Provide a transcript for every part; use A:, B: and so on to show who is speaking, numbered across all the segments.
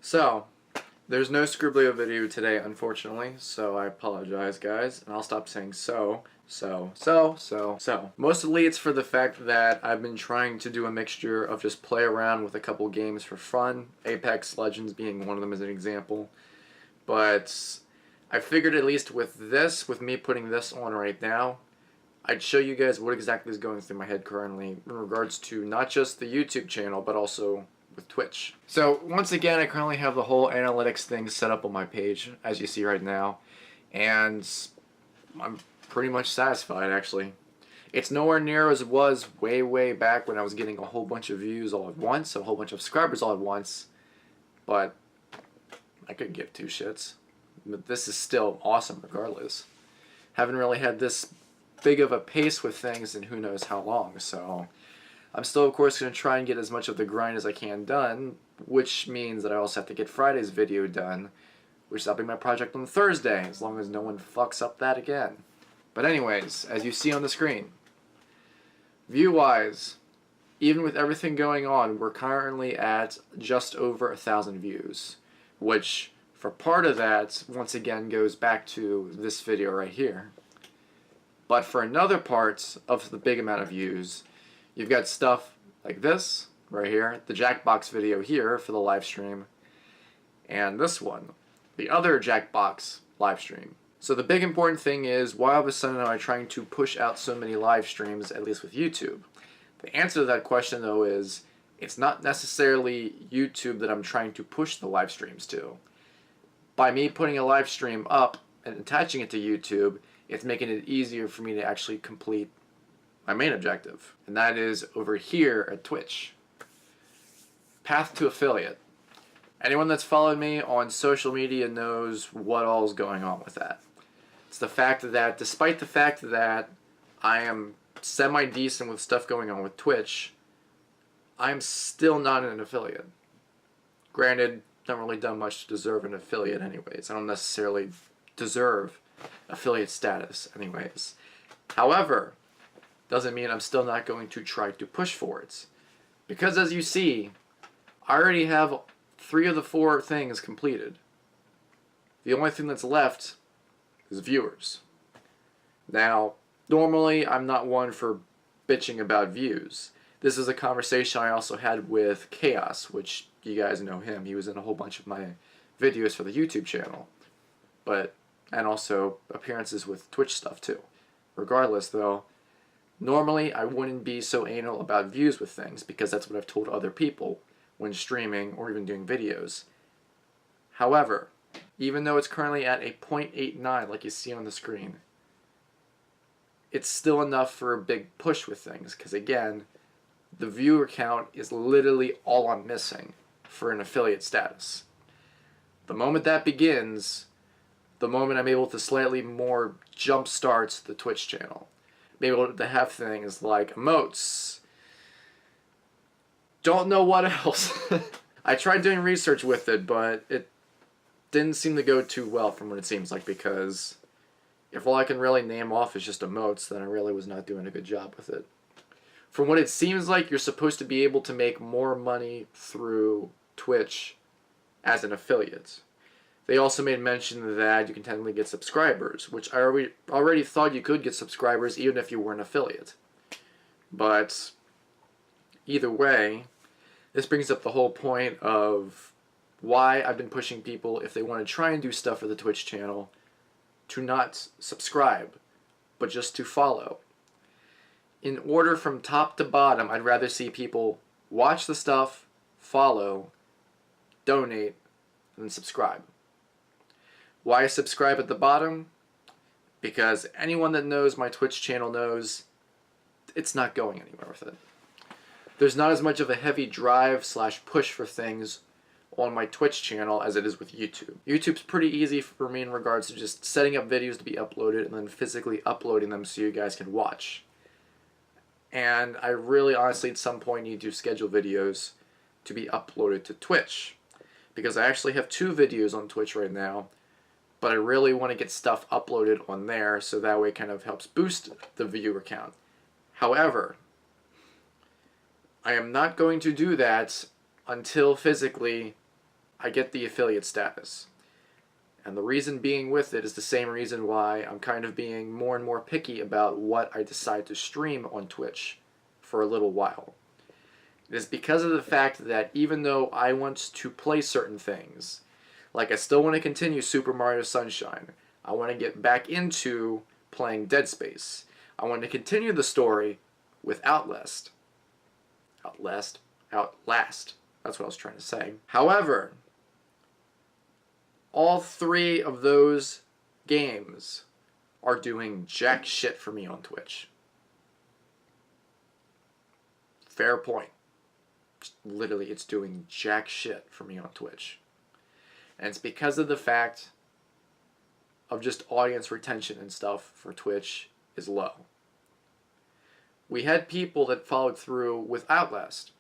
A: So, there's no Scriblio video today, unfortunately, so I apologize, guys, and I'll stop saying so. Mostly it's for the fact that I've been trying to do a mixture of just play around with a couple games for fun, Apex Legends being one of them as an example, but I figured at least with me putting this on right now, I'd show you guys what exactly is going through my head currently in regards to not just the YouTube channel, but also with Twitch. So once again, I currently have the whole analytics thing set up on my page, as you see right now, and I'm pretty much satisfied, actually. It's nowhere near as it was way back when I was getting a whole bunch of views all at once, a whole bunch of subscribers all at once, but I could give two shits. But this is still awesome regardless. Haven't really had this big of a pace with things in who knows how long, so I'm still of course going to try and get as much of the grind as I can done, which means that I also have to get Friday's video done, which that'll be my project on Thursday, as long as no one fucks up that again. But anyways, as you see on the screen, view-wise, even with everything going on, we're currently at just over 1,000 views, which for part of that, once again, goes back to this video right here. But for another part of the big amount of views, you've got stuff like this right here, the Jackbox video here for the live stream, and this one, the other Jackbox live stream. So the big important thing is, why all of a sudden am I trying to push out so many live streams, at least with YouTube? The answer to that question, though, is it's not necessarily YouTube that I'm trying to push the live streams to. By me putting a live stream up and attaching it to YouTube, it's making it easier for me to actually complete my main objective, and that is over here at Twitch. Path to affiliate. Anyone that's followed me on social media knows what all is going on with that. It's the fact that despite the fact that I am semi-decent with stuff going on with Twitch, I'm still not an affiliate. Granted, don't really done much to deserve an affiliate anyways. I don't necessarily deserve affiliate status anyways. However, doesn't mean I'm still not going to try to push for it. Because as you see, I already have 3 of the 4 things completed. The only thing that's left is viewers. Now, normally I'm not one for bitching about views. This is a conversation I also had with Chaos, which you guys know him. He was in a whole bunch of my videos for the YouTube channel. And also appearances with Twitch stuff too. Regardless though, normally I wouldn't be so anal about views with things because that's what I've told other people when streaming or even doing videos. However, even though it's currently at a 0.89 like you see on the screen, it's still enough for a big push with things because again, the viewer count is literally all I'm missing for an affiliate status. The moment that begins, the moment I'm able to slightly more jumpstart the Twitch channel. Be able to have things like emotes. Don't know what else. I tried doing research with it, but it didn't seem to go too well from what it seems like, because if all I can really name off is just emotes, then I really was not doing a good job with it. From what it seems like, you're supposed to be able to make more money through Twitch as an affiliate. They also made mention that you can technically get subscribers, which I already thought you could get subscribers even if you were an affiliate. But either way, this brings up the whole point of why I've been pushing people, if they want to try and do stuff for the Twitch channel, to not subscribe, but just to follow. In order from top to bottom, I'd rather see people watch the stuff, follow, donate, and then subscribe. Why subscribe at the bottom? Because anyone that knows my Twitch channel knows it's not going anywhere with it. There's not as much of a heavy drive / push for things on my Twitch channel as it is with YouTube. YouTube's pretty easy for me in regards to just setting up videos to be uploaded and then physically uploading them so you guys can watch. And I really honestly at some point need to schedule videos to be uploaded to Twitch. Because I actually have 2 videos on Twitch right now, but I really want to get stuff uploaded on there so that way it kind of helps boost the viewer count. However, I am not going to do that until physically I get the affiliate status. And the reason being with it is the same reason why I'm kind of being more and more picky about what I decide to stream on Twitch for a little while. It is because of the fact that even though I want to play certain things, like I still want to continue Super Mario Sunshine, I want to get back into playing Dead Space, I want to continue the story with Outlast. Outlast. That's what I was trying to say. However, all three of those games are doing jack shit for me on Twitch. Fair point. Literally, it's doing jack shit for me on Twitch. And it's because of the fact of just audience retention and stuff for Twitch is low. We had people that followed through with Outlast,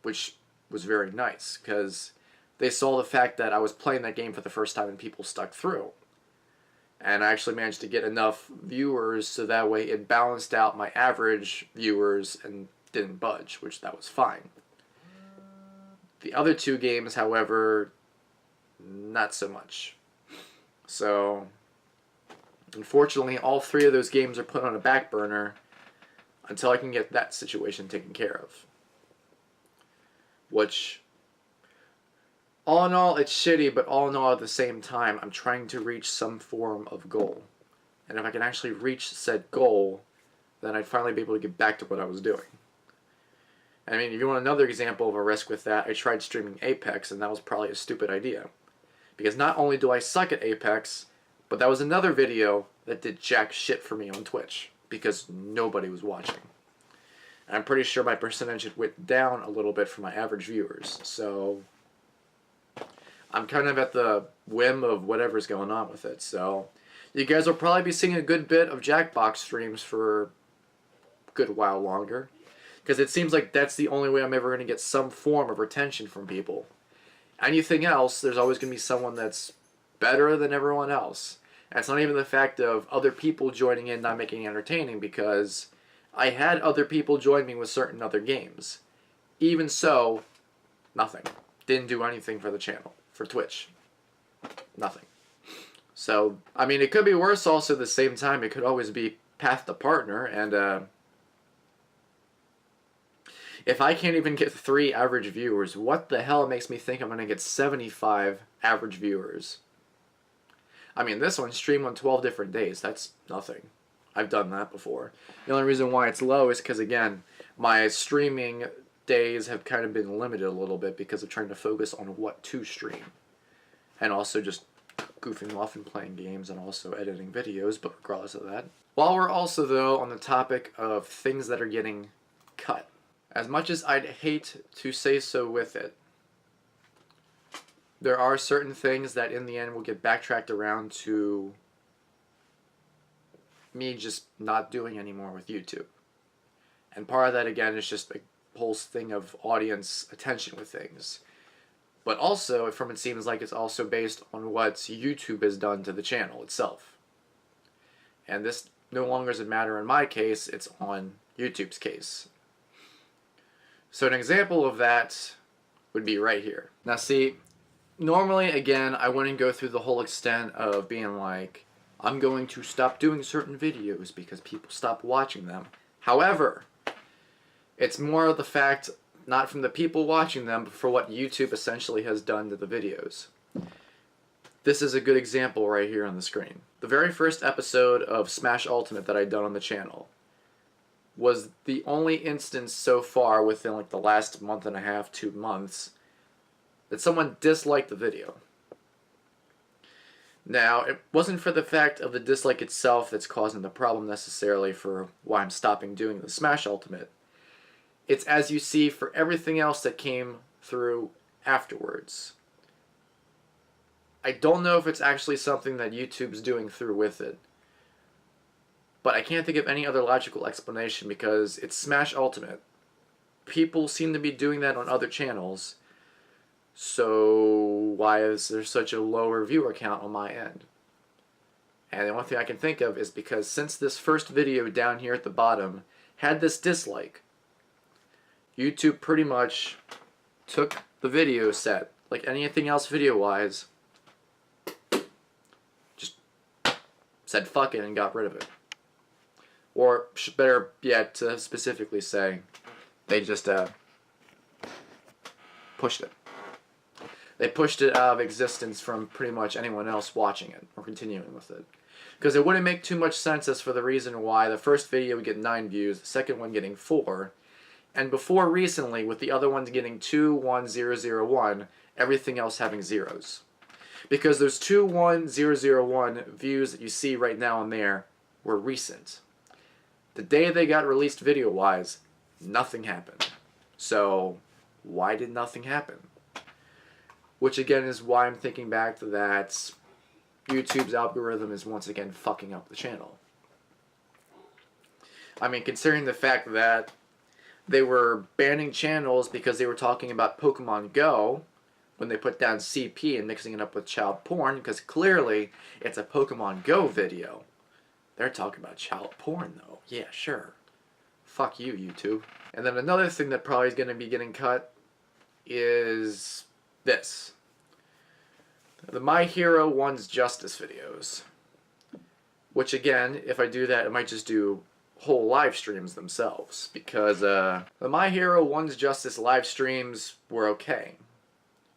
A: which was very nice, because they saw the fact that I was playing that game for the first time and people stuck through. And I actually managed to get enough viewers so that way it balanced out my average viewers and didn't budge, which that was fine. The other two games, however, not so much. So, unfortunately, all three of those games are put on a back burner until I can get that situation taken care of. Which, all in all, it's shitty, but all in all, at the same time, I'm trying to reach some form of goal. And if I can actually reach said goal, then I'd finally be able to get back to what I was doing. I mean, if you want another example of a risk with that, I tried streaming Apex, and that was probably a stupid idea. Because not only do I suck at Apex, but that was another video that did jack shit for me on Twitch, because nobody was watching. And I'm pretty sure my percentage had went down a little bit for my average viewers, so I'm kind of at the whim of whatever's going on with it. So you guys will probably be seeing a good bit of Jackbox streams for a good while longer, because it seems like that's the only way I'm ever going to get some form of retention from people. Anything else, there's always going to be someone that's better than everyone else. And it's not even the fact of other people joining in not making it entertaining, because I had other people join me with certain other games. Even so, nothing. Didn't do anything for the channel, for Twitch. Nothing. So, I mean, it could be worse also at the same time. It could always be Path to Partner, and if I can't even get 3 average viewers, what the hell makes me think I'm going to get 75 average viewers? I mean, this one streamed on 12 different days. That's nothing. I've done that before. The only reason why it's low is because, again, my streaming days have kind of been limited a little bit because of trying to focus on what to stream. And also just goofing off and playing games and also editing videos, but regardless of that. While we're also, though, on the topic of things that are getting cut, as much as I'd hate to say so with it, there are certain things that in the end will get backtracked around to me just not doing anymore with YouTube. And part of that, again, is just a whole thing of audience attention with things. But also, from it seems like it's also based on what YouTube has done to the channel itself. And this no longer is a matter in my case, it's on YouTube's case. So an example of that would be right here. Now see, normally, again, I wouldn't go through the whole extent of being like, I'm going to stop doing certain videos because people stop watching them. However, it's more of the fact, not from the people watching them, but for what YouTube essentially has done to the videos. This is a good example right here on the screen. The very first episode of Smash Ultimate that I'd done on the channel was the only instance so far within like the last month and a half, 2 months, that someone disliked the video. Now, it wasn't for the fact of the dislike itself that's causing the problem necessarily for why I'm stopping doing the Smash Ultimate. It's as you see for everything else that came through afterwards. I don't know if it's actually something that YouTube's doing through with it, but I can't think of any other logical explanation because it's Smash Ultimate. People seem to be doing that on other channels, so why is there such a lower viewer count on my end? And the only thing I can think of is because since this first video down here at the bottom had this dislike, YouTube pretty much took the video set, like anything else video-wise, just said fuck it and got rid of it. Or better yet, to specifically say, they just pushed it. They pushed it out of existence from pretty much anyone else watching it or continuing with it. Because it wouldn't make too much sense as for the reason why the first video would get 9 views, the second one getting 4, and before recently, with the other ones getting 2, 1, 0, 0, 1, everything else having zeros. Because those 2, 1, 0, 0, 1 views that you see right now and there were recent. The day they got released video-wise, nothing happened. So, why did nothing happen? Which again is why I'm thinking back to that YouTube's algorithm is once again fucking up the channel. I mean, considering the fact that they were banning channels because they were talking about Pokemon Go when they put down CP and mixing it up with child porn, because clearly it's a Pokemon Go video. They're talking about child porn though. Yeah, sure. Fuck you, YouTube. And then another thing that probably is going to be getting cut is this. The My Hero One's Justice videos. Which again, if I do that, I might just do whole live streams themselves. Because the My Hero One's Justice live streams were okay.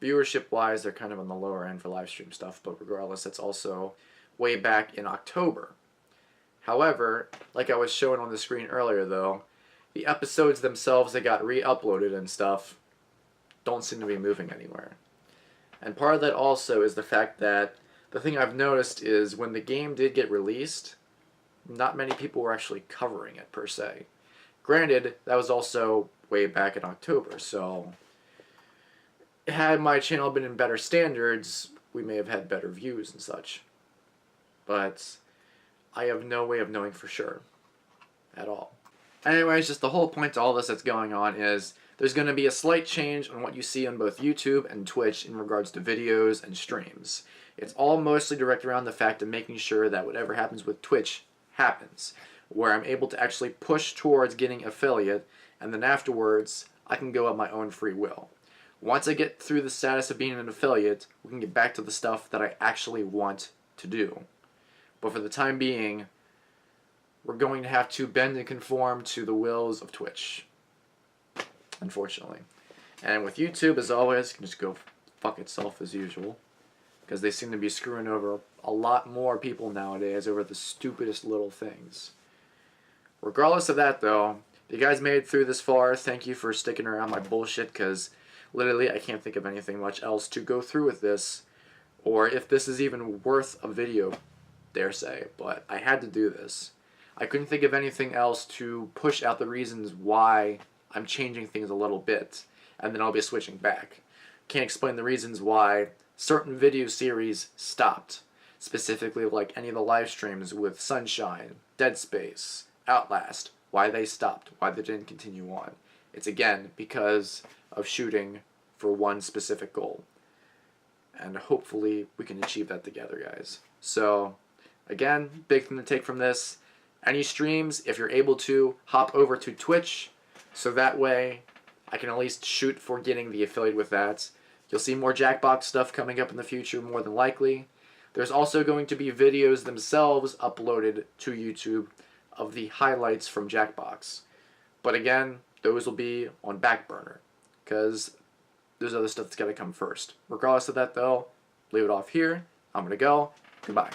A: Viewership-wise, they're kind of on the lower end for live stream stuff, but regardless, it's also way back in October. However, like I was showing on the screen earlier though, the episodes themselves that got re-uploaded and stuff don't seem to be moving anywhere. And part of that also is the fact that the thing I've noticed is when the game did get released, not many people were actually covering it per se. Granted, that was also way back in October, so had my channel been in better standards, we may have had better views and such. But I have no way of knowing for sure. At all. Anyways, just the whole point to all this that's going on is there's going to be a slight change on what you see on both YouTube and Twitch in regards to videos and streams. It's all mostly directed around the fact of making sure that whatever happens with Twitch happens, where I'm able to actually push towards getting affiliate, and then afterwards I can go at my own free will. Once I get through the status of being an affiliate, we can get back to the stuff that I actually want to do. But for the time being, we're going to have to bend and conform to the wills of Twitch. Unfortunately. And with YouTube, as always, it can just go fuck itself as usual. Because they seem to be screwing over a lot more people nowadays over the stupidest little things. Regardless of that, though, if you guys made it through this far, thank you for sticking around my bullshit, because literally I can't think of anything much else to go through with this, or if this is even worth a video, dare say, but I had to do this. I couldn't think of anything else to push out the reasons why I'm changing things a little bit, and then I'll be switching back. Can't explain the reasons why certain video series stopped, specifically like any of the live streams with Sunshine, Dead Space, Outlast, why they stopped, why they didn't continue on. It's again because of shooting for one specific goal. And hopefully we can achieve that together, guys. So, again, big thing to take from this, any streams, if you're able to, hop over to Twitch, so that way I can at least shoot for getting the affiliate with that. You'll see more Jackbox stuff coming up in the future, more than likely. There's also going to be videos themselves uploaded to YouTube of the highlights from Jackbox. But again, those will be on back burner, because there's other stuff that's got to come first. Regardless of that, though, leave it off here. I'm going to go. Goodbye.